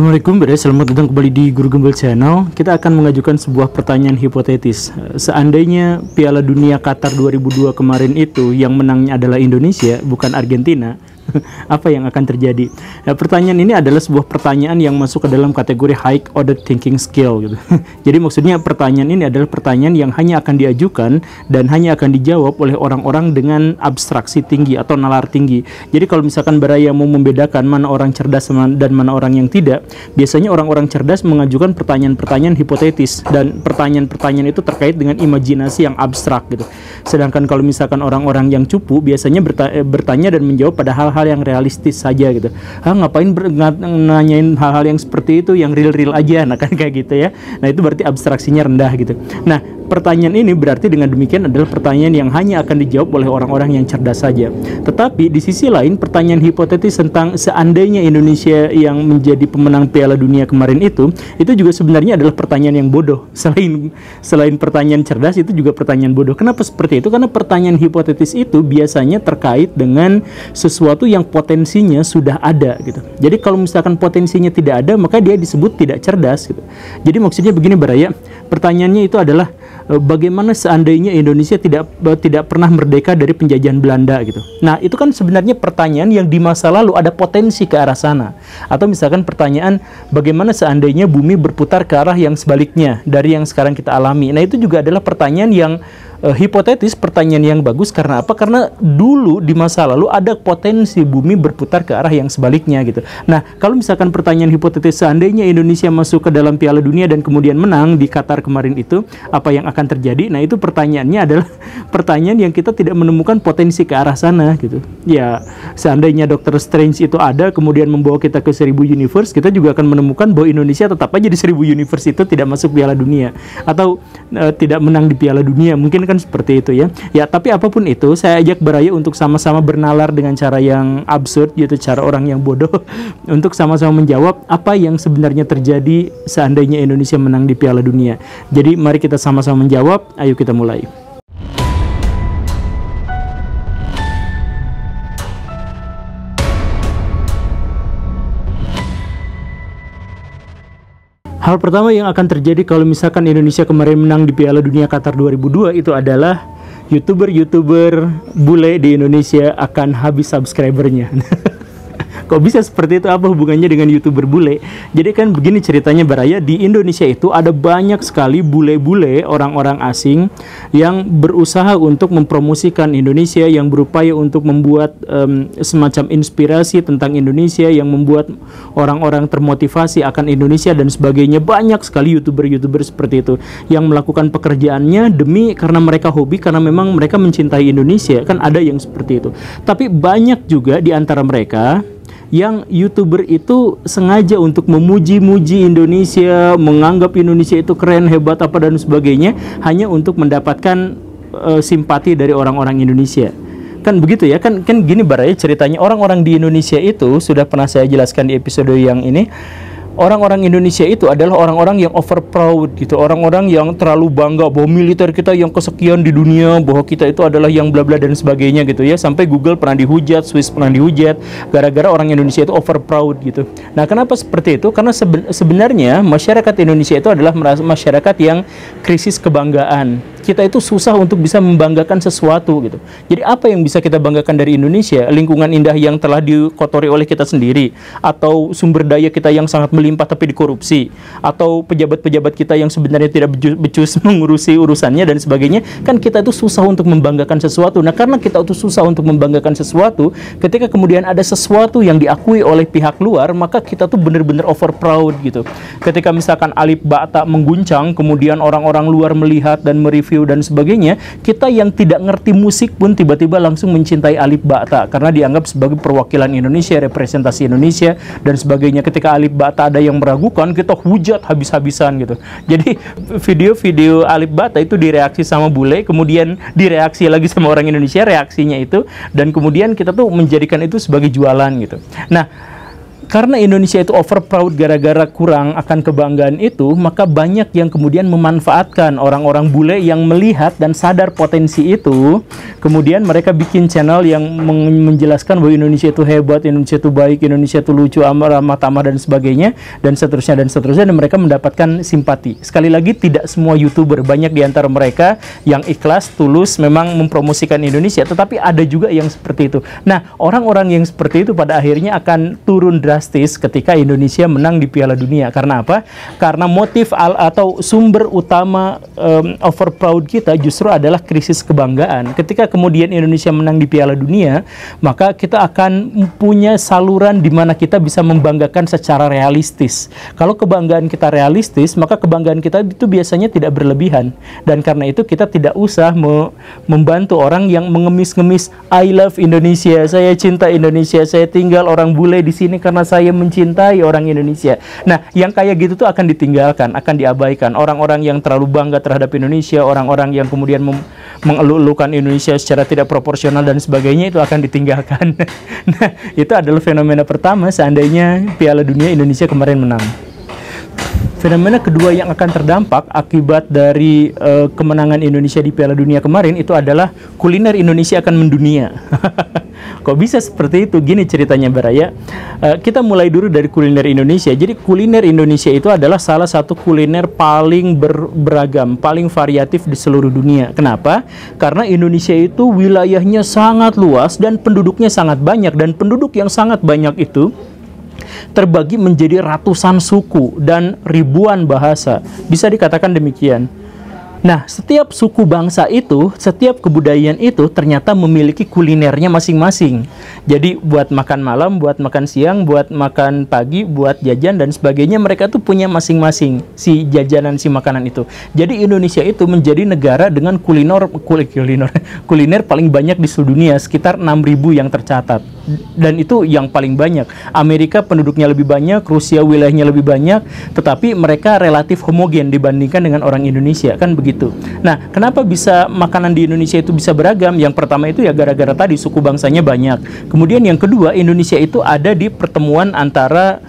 Assalamualaikum, selamat datang kembali di Guru Gembel Channel. Kita akan mengajukan sebuah pertanyaan hipotetis. Seandainya Piala Dunia Qatar 2002 kemarin itu yang menangnya adalah Indonesia, bukan Argentina, apa yang akan terjadi? Nah, pertanyaan ini adalah sebuah pertanyaan yang masuk ke dalam kategori high order thinking skill gitu. Jadi maksudnya pertanyaan ini adalah pertanyaan yang hanya akan diajukan dan hanya akan dijawab oleh orang-orang dengan abstraksi tinggi atau nalar tinggi. Jadi kalau misalkan Baraya mau membedakan mana orang cerdas dan mana orang yang tidak, biasanya orang-orang cerdas mengajukan pertanyaan-pertanyaan hipotetis dan pertanyaan-pertanyaan itu terkait dengan imajinasi yang abstrak gitu. Sedangkan kalau misalkan orang-orang yang cupu biasanya bertanya dan menjawab pada hal-hal yang realistis saja gitu. Ngapain nanyain hal-hal yang seperti itu, yang real-real aja, nah kan kayak gitu ya. Nah itu berarti abstraksinya rendah gitu. Nah pertanyaan ini berarti dengan demikian adalah pertanyaan yang hanya akan dijawab oleh orang-orang yang cerdas saja. Tetapi di sisi lain pertanyaan hipotetis tentang seandainya Indonesia yang menjadi pemenang Piala Dunia kemarin itu juga sebenarnya adalah pertanyaan yang bodoh. Selain pertanyaan cerdas, itu juga pertanyaan bodoh. Kenapa seperti itu? Karena pertanyaan hipotetis itu biasanya terkait dengan sesuatu yang potensinya sudah ada gitu. Jadi kalau misalkan potensinya tidak ada, maka dia disebut tidak cerdas gitu. Jadi maksudnya begini Baraya, pertanyaannya itu adalah bagaimana seandainya Indonesia tidak pernah merdeka dari penjajahan Belanda gitu. Nah, itu kan sebenarnya pertanyaan yang di masa lalu ada potensi ke arah sana. Atau misalkan pertanyaan bagaimana seandainya bumi berputar ke arah yang sebaliknya dari yang sekarang kita alami. Nah, itu juga adalah pertanyaan yang hipotetis, pertanyaan yang bagus. Karena apa? Karena dulu di masa lalu ada potensi bumi berputar ke arah yang sebaliknya gitu. Nah, kalau misalkan pertanyaan hipotetis seandainya Indonesia masuk ke dalam Piala Dunia dan kemudian menang di Qatar kemarin itu, apa yang akan terjadi? Nah, itu pertanyaannya adalah pertanyaan yang kita tidak menemukan potensi ke arah sana gitu. Ya, seandainya Dr. Strange itu ada kemudian membawa kita ke 1000 universe, kita juga akan menemukan bahwa Indonesia tetap aja di 1000 universe itu tidak masuk Piala Dunia atau tidak menang di Piala Dunia. Mungkin kan seperti itu ya. Ya, tapi apapun itu, saya ajak Baraya untuk sama-sama bernalar dengan cara yang absurd gitu, cara orang yang bodoh untuk sama-sama menjawab apa yang sebenarnya terjadi seandainya Indonesia menang di Piala Dunia. Jadi mari kita sama-sama menjawab. Ayo kita mulai. Hal pertama yang akan terjadi kalau misalkan Indonesia kemarin menang di Piala Dunia Qatar 2002 itu adalah YouTuber bule di Indonesia akan habis subscribernya. Kok bisa seperti itu? Apa hubungannya dengan YouTuber bule? Jadi kan begini ceritanya Baraya, di Indonesia itu ada banyak sekali bule-bule orang-orang asing yang berusaha untuk mempromosikan Indonesia, yang berupaya untuk membuat semacam inspirasi tentang Indonesia, yang membuat orang-orang termotivasi akan Indonesia dan sebagainya. Banyak sekali YouTuber-YouTuber seperti itu yang melakukan pekerjaannya karena mereka hobi, karena memang mereka mencintai Indonesia. Kan ada yang seperti itu. Tapi banyak juga di antara mereka yang YouTuber itu sengaja untuk memuji-muji Indonesia, menganggap Indonesia itu keren, hebat, apa dan sebagainya, hanya untuk mendapatkan simpati dari orang-orang Indonesia. Kan begitu ya, kan gini Baraya ceritanya, orang-orang di Indonesia itu sudah pernah saya jelaskan di episode yang ini. Orang-orang Indonesia itu adalah orang-orang yang over proud gitu, orang-orang yang terlalu bangga bahwa militer kita yang kesekian di dunia, bahwa kita itu adalah yang bla bla dan sebagainya gitu ya. Sampai Google pernah dihujat, Swiss pernah dihujat gara-gara orang Indonesia itu over proud gitu. Nah, kenapa seperti itu? Karena sebenarnya masyarakat Indonesia itu adalah masyarakat yang krisis kebanggaan. Kita itu susah untuk bisa membanggakan sesuatu gitu. Jadi apa yang bisa kita banggakan dari Indonesia? Lingkungan indah yang telah dikotori oleh kita sendiri, atau sumber daya kita yang sangat melimpah tapi dikorupsi, atau pejabat-pejabat kita yang sebenarnya tidak becus mengurusi urusannya dan sebagainya. Kan kita itu susah untuk membanggakan sesuatu. Nah, karena kita itu susah untuk membanggakan sesuatu, ketika kemudian ada sesuatu yang diakui oleh pihak luar, maka kita tuh benar-benar over proud gitu. Ketika misalkan Alip Ba Ta mengguncang, kemudian orang-orang luar melihat dan mereview dan sebagainya, kita yang tidak ngerti musik pun tiba-tiba langsung mencintai Alip Ba Ta karena dianggap sebagai perwakilan Indonesia, representasi Indonesia dan sebagainya. Ketika Alip Ba Ta ada yang meragukan, kita hujat habis-habisan gitu. Jadi video-video Alip Ba Ta itu direaksi sama bule, kemudian direaksi lagi sama orang Indonesia, reaksinya itu, dan kemudian kita tuh menjadikan itu sebagai jualan gitu. Nah, karena Indonesia itu over proud gara-gara kurang akan kebanggaan itu, maka banyak yang kemudian memanfaatkan orang-orang bule yang melihat dan sadar potensi itu. Kemudian mereka bikin channel yang menjelaskan bahwa Indonesia itu hebat, Indonesia itu baik, Indonesia itu lucu, ramah tamah dan sebagainya, dan seterusnya, dan mereka mendapatkan simpati. Sekali lagi, tidak semua YouTuber, banyak di antara mereka yang ikhlas, tulus, memang mempromosikan Indonesia, tetapi ada juga yang seperti itu. Nah, orang-orang yang seperti itu pada akhirnya akan turun drastis ketika Indonesia menang di Piala Dunia. Karena apa? Karena motif atau sumber utama over proud kita justru adalah krisis kebanggaan. Ketika kemudian Indonesia menang di Piala Dunia, maka kita akan punya saluran di mana kita bisa membanggakan secara realistis. Kalau kebanggaan kita realistis, maka kebanggaan kita itu biasanya tidak berlebihan. Dan karena itu kita tidak usah membantu orang yang mengemis-ngemis, I love Indonesia, saya cinta Indonesia, saya tinggal orang bule di sini karena saya mencintai orang Indonesia. Nah, yang kayak gitu tuh akan ditinggalkan, akan diabaikan. Orang-orang yang terlalu bangga terhadap Indonesia, orang-orang yang kemudian mengeluh-elukan Indonesia secara tidak proporsional dan sebagainya, itu akan ditinggalkan. Nah, itu adalah fenomena pertama seandainya Piala Dunia Indonesia kemarin menang. Fenomena kedua yang akan terdampak akibat dari kemenangan Indonesia di Piala Dunia kemarin itu adalah kuliner Indonesia akan mendunia. Kok bisa seperti itu? Gini ceritanya, Baraya. Kita mulai dulu dari kuliner Indonesia. Jadi kuliner Indonesia itu adalah salah satu kuliner paling beragam, paling variatif di seluruh dunia. Kenapa? Karena Indonesia itu wilayahnya sangat luas dan penduduknya sangat banyak. Dan penduduk yang sangat banyak itu terbagi menjadi ratusan suku dan ribuan bahasa. Bisa dikatakan demikian. Nah, setiap suku bangsa itu, setiap kebudayaan itu ternyata memiliki kulinernya masing-masing. Jadi buat makan malam, buat makan siang, buat makan pagi, buat jajan dan sebagainya, mereka tuh punya masing-masing si jajanan, si makanan itu. Jadi Indonesia itu menjadi negara dengan kuliner paling banyak di seluruh dunia, sekitar 6.000 yang tercatat. Dan itu yang paling banyak. Amerika penduduknya lebih banyak, Rusia wilayahnya lebih banyak, tetapi mereka relatif homogen dibandingkan dengan orang Indonesia, kan begitu. Nah, kenapa bisa makanan di Indonesia itu bisa beragam? Yang pertama itu ya gara-gara tadi suku bangsanya banyak. Kemudian yang kedua, Indonesia itu ada di pertemuan antara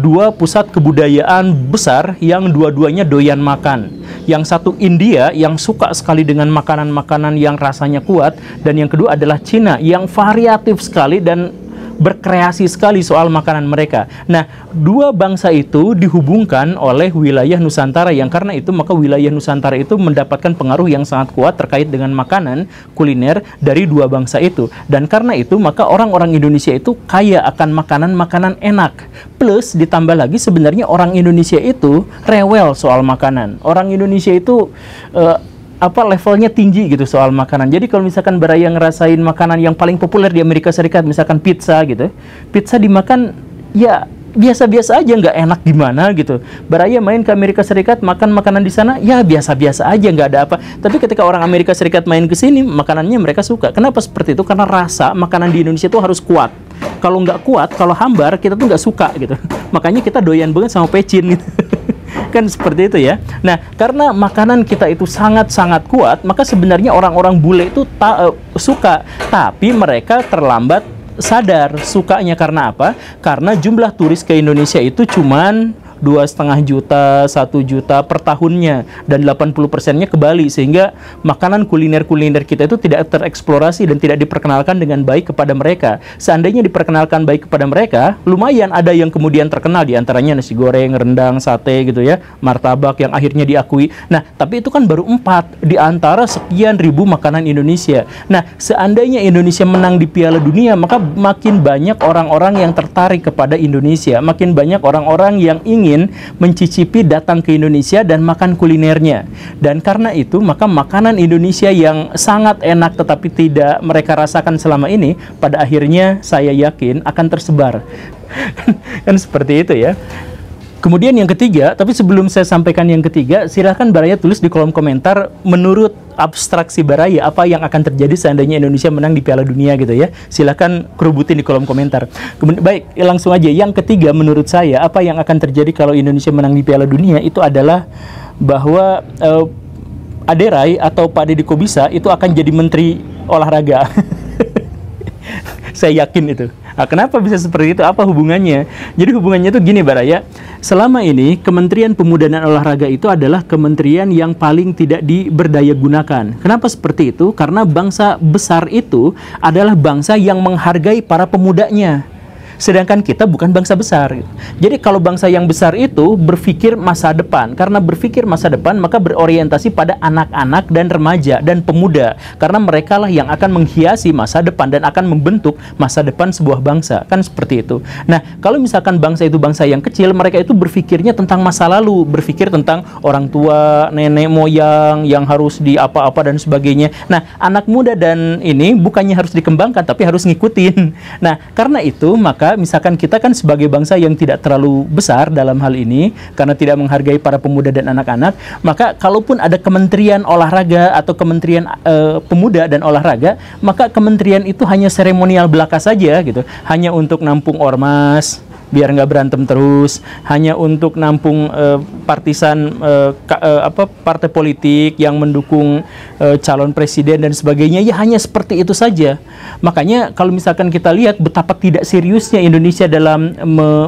dua pusat kebudayaan besar yang dua-duanya doyan makan. Yang satu India yang suka sekali dengan makanan-makanan yang rasanya kuat, dan yang kedua adalah Cina yang variatif sekali dan berkreasi sekali soal makanan mereka. Nah, dua bangsa itu dihubungkan oleh wilayah Nusantara, yang karena itu maka wilayah Nusantara itu mendapatkan pengaruh yang sangat kuat terkait dengan makanan kuliner dari dua bangsa itu. Dan karena itu maka orang-orang Indonesia itu kaya akan makanan-makanan enak. Plus ditambah lagi sebenarnya orang Indonesia itu rewel soal makanan. Orang Indonesia itu levelnya tinggi gitu soal makanan. Jadi kalau misalkan Baraya ngerasain makanan yang paling populer di Amerika Serikat, misalkan pizza gitu, pizza dimakan ya biasa-biasa aja, nggak enak gimana gitu. Baraya main ke Amerika Serikat, makan makanan di sana ya biasa-biasa aja, nggak ada apa. Tapi ketika orang Amerika Serikat main ke sini, makanannya mereka suka. Kenapa seperti itu? Karena rasa makanan di Indonesia itu harus kuat. Kalau nggak kuat, kalau hambar, kita tuh nggak suka gitu. Makanya kita doyan banget sama pecin gitu. Kan seperti itu ya. Nah, karena makanan kita itu sangat-sangat kuat, maka sebenarnya orang-orang bule itu suka, tapi mereka terlambat sadar sukanya. Karena apa? Karena jumlah turis ke Indonesia itu cuman 2,5 juta, 1 juta per tahunnya, dan 80%-nya ke Bali, sehingga makanan kuliner-kuliner kita itu tidak tereksplorasi dan tidak diperkenalkan dengan baik kepada mereka. Seandainya diperkenalkan baik kepada mereka, lumayan ada yang kemudian terkenal, diantaranya nasi goreng, rendang, sate gitu ya, martabak yang akhirnya diakui. Nah, tapi itu kan baru 4 di antara sekian ribu makanan Indonesia. Nah, seandainya Indonesia menang di Piala Dunia, maka makin banyak orang-orang yang tertarik kepada Indonesia, makin banyak orang-orang yang ingin mencicipi datang ke Indonesia dan makan kulinernya. Dan karena itu maka makanan Indonesia yang sangat enak tetapi tidak mereka rasakan selama ini, pada akhirnya saya yakin akan tersebar. Kan seperti itu ya. Kemudian yang ketiga, tapi sebelum saya sampaikan yang ketiga, silahkan Baraya tulis di kolom komentar menurut abstraksi Baraya apa yang akan terjadi seandainya Indonesia menang di Piala Dunia gitu ya. Silahkan kerubutin di kolom komentar. Baik, langsung aja. Yang ketiga menurut saya apa yang akan terjadi kalau Indonesia menang di Piala Dunia itu adalah bahwa Aderai atau Pak Deddy Kobisa itu akan jadi menteri olahraga. Saya yakin itu Nah, kenapa bisa seperti itu? Apa hubungannya? Jadi hubungannya itu gini, Baraya. Selama ini Kementerian Pemuda dan Olahraga itu adalah kementerian yang paling tidak diberdaya gunakan. Kenapa seperti itu? Karena bangsa besar itu adalah bangsa yang menghargai para pemudanya. Sedangkan kita bukan bangsa besar. Jadi kalau bangsa yang besar itu berpikir masa depan. Karena berpikir masa depan, maka berorientasi pada anak-anak dan remaja dan pemuda. Karena mereka lah yang akan menghiasi masa depan dan akan membentuk masa depan sebuah bangsa. Kan seperti itu. Nah, kalau misalkan bangsa itu bangsa yang kecil, mereka itu berpikirnya tentang masa lalu. Berpikir tentang orang tua, nenek moyang yang harus di apa-apa dan sebagainya. Nah, anak muda dan ini bukannya harus dikembangkan, tapi harus ngikutin. Nah, karena itu, maka misalkan kita kan sebagai bangsa yang tidak terlalu besar dalam hal ini karena tidak menghargai para pemuda dan anak-anak, maka kalaupun ada kementerian olahraga atau kementerian pemuda dan olahraga, maka kementerian itu hanya seremonial belaka saja gitu, hanya untuk nampung ormas biar nggak berantem terus, hanya untuk nampung partisan partai politik yang mendukung calon presiden dan sebagainya, ya hanya seperti itu saja. Makanya kalau misalkan kita lihat betapa tidak seriusnya Indonesia dalam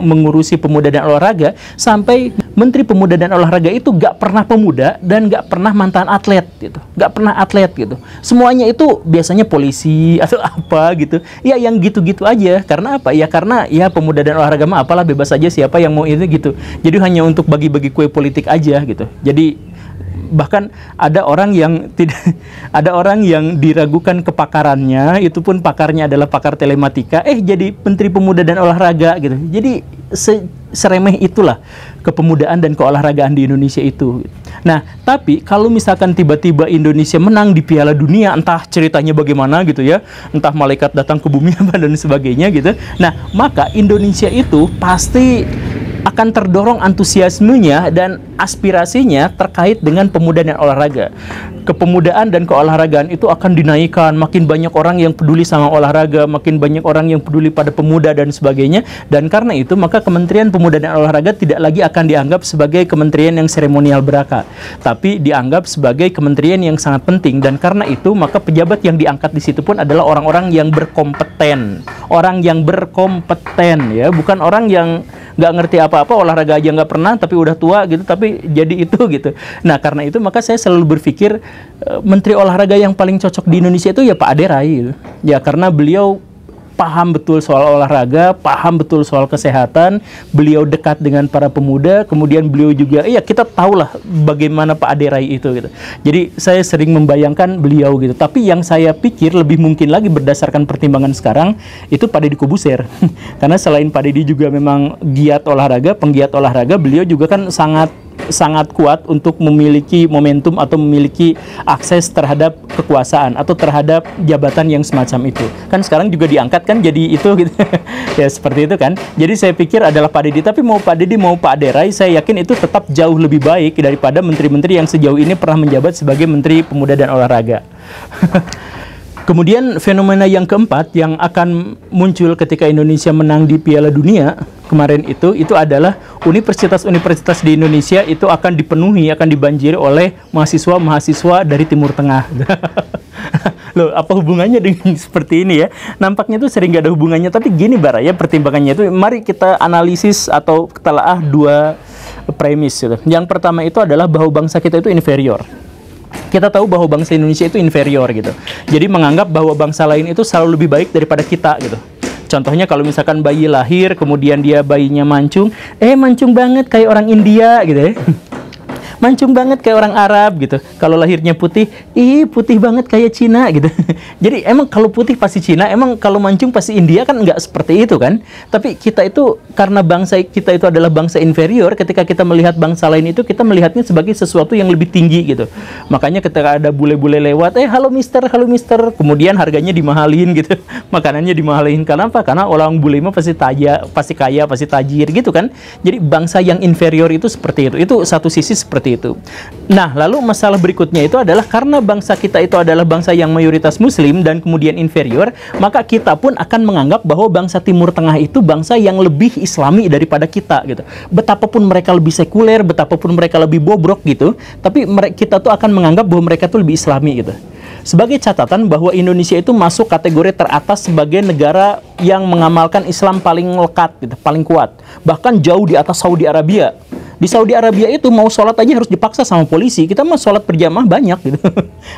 mengurusi pemuda dan olahraga, sampai Menteri Pemuda dan Olahraga itu nggak pernah pemuda dan nggak pernah mantan atlet gitu, nggak pernah atlet gitu. Semuanya itu biasanya polisi atau apa gitu. Ya yang gitu-gitu aja. Karena apa? Ya karena ya pemuda dan olahraga mah apalah, bebas aja siapa yang mau itu gitu. Jadi hanya untuk bagi-bagi kue politik aja gitu. Jadi bahkan ada orang yang tidak ada orang yang diragukan kepakarannya, itu pun pakarnya adalah pakar telematika, jadi Menteri Pemuda dan Olahraga gitu. Jadi seremeh itulah kepemudaan dan keolahragaan di Indonesia itu. Nah, tapi kalau misalkan tiba-tiba Indonesia menang di Piala Dunia, entah ceritanya bagaimana gitu ya, entah malaikat datang ke bumi apa dan sebagainya gitu. Nah, maka Indonesia itu pasti akan terdorong antusiasmenya dan aspirasinya terkait dengan pemuda dan olahraga. Kepemudaan dan keolahragaan itu akan dinaikkan, makin banyak orang yang peduli sama olahraga, makin banyak orang yang peduli pada pemuda dan sebagainya. Dan karena itu maka Kementerian Pemuda dan Olahraga tidak lagi akan dianggap sebagai kementerian yang seremonial belaka, tapi dianggap sebagai kementerian yang sangat penting. Dan karena itu maka pejabat yang diangkat di situ pun adalah orang-orang yang berkompeten, ya, bukan orang yang nggak ngerti apa-apa, olahraga aja nggak pernah, tapi udah tua gitu, tapi jadi itu gitu. Nah, karena itu maka saya selalu berpikir Menteri Olahraga yang paling cocok di Indonesia itu ya Pak Ade Rai gitu. Ya karena beliau paham betul soal olahraga, paham betul soal kesehatan, beliau dekat dengan para pemuda, kemudian beliau juga, ya kita tahulah bagaimana Pak Ade Rai itu gitu. Jadi saya sering membayangkan beliau gitu. Tapi yang saya pikir lebih mungkin lagi berdasarkan pertimbangan sekarang itu Pak Deddy Kobuser. Karena selain Pak Deddy juga memang giat olahraga, penggiat olahraga, beliau juga kan sangat kuat untuk memiliki momentum atau memiliki akses terhadap kekuasaan atau terhadap jabatan yang semacam itu. Kan sekarang juga diangkat kan jadi itu gitu. Ya seperti itu kan. Jadi saya pikir adalah Pak Deddy, tapi mau Pak Deddy mau Pak Ade Rai, saya yakin itu tetap jauh lebih baik daripada menteri-menteri yang sejauh ini pernah menjabat sebagai Menteri Pemuda dan Olahraga. Kemudian fenomena yang keempat yang akan muncul ketika Indonesia menang di Piala Dunia kemarin itu adalah universitas-universitas di Indonesia itu akan dipenuhi, akan dibanjiri oleh mahasiswa-mahasiswa dari Timur Tengah. Loh, apa hubungannya dengan seperti ini ya? Nampaknya itu sering nggak ada hubungannya, tapi gini Baraya, pertimbangannya itu mari kita analisis atau telaah dua premis gitu. Yang pertama itu adalah bahwa bangsa kita itu inferior. Kita tahu bahwa bangsa Indonesia itu inferior gitu. Jadi menganggap bahwa bangsa lain itu selalu lebih baik daripada kita gitu. Contohnya kalau misalkan bayi lahir, kemudian dia bayinya mancung, mancung banget kayak orang India gitu ya. Mancung banget kayak orang Arab gitu. Kalau lahirnya putih, putih banget kayak Cina gitu. Jadi emang kalau putih pasti Cina, emang kalau mancung pasti India, kan nggak seperti itu kan. Tapi kita itu karena bangsa kita itu adalah bangsa inferior, ketika kita melihat bangsa lain itu kita melihatnya sebagai sesuatu yang lebih tinggi gitu. Makanya ketika ada bule-bule lewat, halo mister, kemudian harganya dimahalin gitu. Makanannya dimahalin. Karena apa? Karena orang bule mah pasti kaya, pasti tajir gitu kan. Jadi bangsa yang inferior itu seperti itu. Itu satu sisi seperti itu. Nah, lalu masalah berikutnya itu adalah karena bangsa kita itu adalah bangsa yang mayoritas muslim dan kemudian inferior, maka kita pun akan menganggap bahwa bangsa Timur Tengah itu bangsa yang lebih islami daripada kita gitu. Betapapun mereka lebih sekuler, betapapun mereka lebih bobrok gitu, tapi kita tuh akan menganggap bahwa mereka tuh lebih islami gitu. Sebagai catatan bahwa Indonesia itu masuk kategori teratas sebagai negara yang mengamalkan Islam paling lekat, gitu, paling kuat. Bahkan jauh di atas Saudi Arabia. Di Saudi Arabia itu mau sholat aja harus dipaksa sama polisi. Kita mau sholat berjamaah banyak gitu.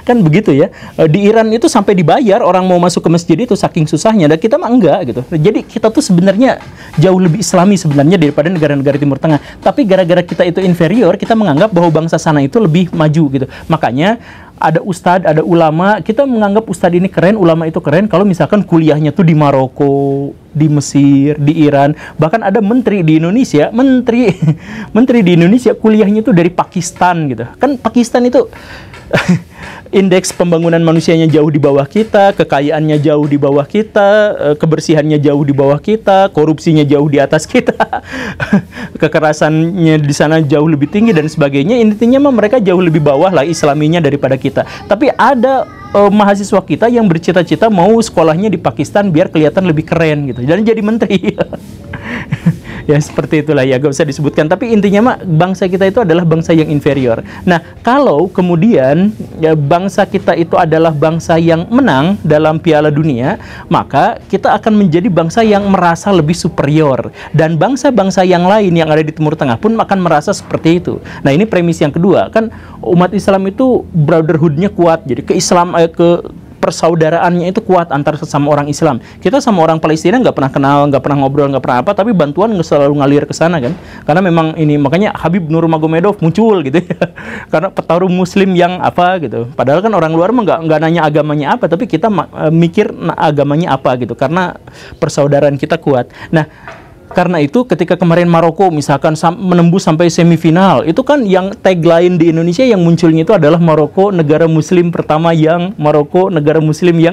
Kan begitu ya. Di Iran itu sampai dibayar orang mau masuk ke masjid itu saking susahnya. Dan kita mah enggak gitu. Jadi kita tuh sebenarnya jauh lebih Islami sebenarnya daripada negara-negara Timur Tengah. Tapi gara-gara kita itu inferior, kita menganggap bahwa bangsa sana itu lebih maju gitu. Makanya ada ustadz, ada ulama, kita menganggap ustadz ini keren, ulama itu keren kalau misalkan kuliahnya tuh di Maroko, di Mesir, di Iran, bahkan ada menteri di Indonesia, menteri di Indonesia kuliahnya tuh dari Pakistan gitu. Kan Pakistan itu indeks pembangunan manusianya jauh di bawah kita, kekayaannya jauh di bawah kita, kebersihannya jauh di bawah kita, korupsinya jauh di atas kita, kekerasannya di sana jauh lebih tinggi dan sebagainya. Intinya mah mereka jauh lebih bawah lah Islaminya daripada kita. Tapi ada mahasiswa kita yang bercita-cita mau sekolahnya di Pakistan biar kelihatan lebih keren gitu, dan jadi menteri. Ya seperti itulah ya, gak usah disebutkan. Tapi intinya mah bangsa kita itu adalah bangsa yang inferior. Nah, kalau kemudian ya, bangsa kita itu adalah bangsa yang menang dalam Piala Dunia, maka kita akan menjadi bangsa yang merasa lebih superior. Dan bangsa-bangsa yang lain yang ada di Timur Tengah pun akan merasa seperti itu. Nah, ini premis yang kedua. Kan umat Islam itu brotherhood-nya kuat. Jadi persaudaraannya itu kuat antar sesama orang Islam. Kita sama orang Palestina nggak pernah kenal, nggak pernah ngobrol, nggak pernah apa, tapi bantuan nggak selalu ngalir ke sana kan. Karena memang ini, makanya Habib Nurmagomedov muncul gitu ya. Karena petarung Muslim yang apa gitu. Padahal kan orang luar mah nggak nanya agamanya apa, tapi kita mikir agamanya apa gitu. Karena persaudaraan kita kuat. Nah, karena itu ketika kemarin Maroko misalkan menembus sampai semifinal, itu kan yang tagline di Indonesia yang munculnya itu adalah Maroko negara muslim pertama yang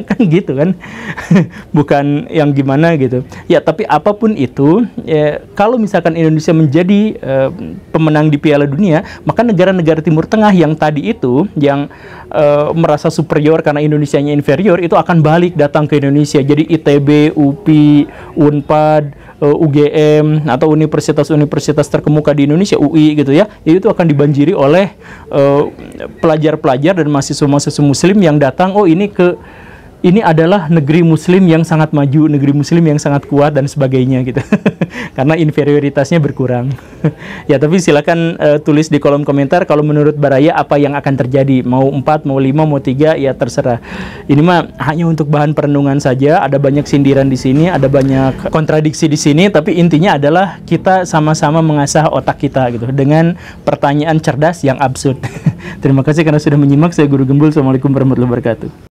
kan gitu kan. Bukan yang gimana gitu. Ya, tapi apapun itu, ya, kalau misalkan Indonesia menjadi pemenang di Piala Dunia, maka negara-negara Timur Tengah yang tadi itu yang merasa superior karena Indonesianya inferior itu akan balik datang ke Indonesia. Jadi ITB, UPI, Unpad, UGM atau universitas-universitas terkemuka di Indonesia, UI gitu ya, itu akan dibanjiri oleh pelajar-pelajar dan mahasiswa-mahasiswa Muslim yang datang. Oh, ini adalah negeri Muslim yang sangat maju, negeri Muslim yang sangat kuat dan sebagainya gitu. Karena inferioritasnya berkurang. Ya, tapi silakan tulis di kolom komentar kalau menurut Baraya apa yang akan terjadi. Mau 4, mau 5, mau 3, ya terserah. Ini mah hanya untuk bahan perenungan saja. Ada banyak sindiran di sini, ada banyak kontradiksi di sini, tapi intinya adalah kita sama-sama mengasah otak kita gitu dengan pertanyaan cerdas yang absurd. Terima kasih karena sudah menyimak. Saya Guru Gembul. Assalamualaikum warahmatullahi wabarakatuh.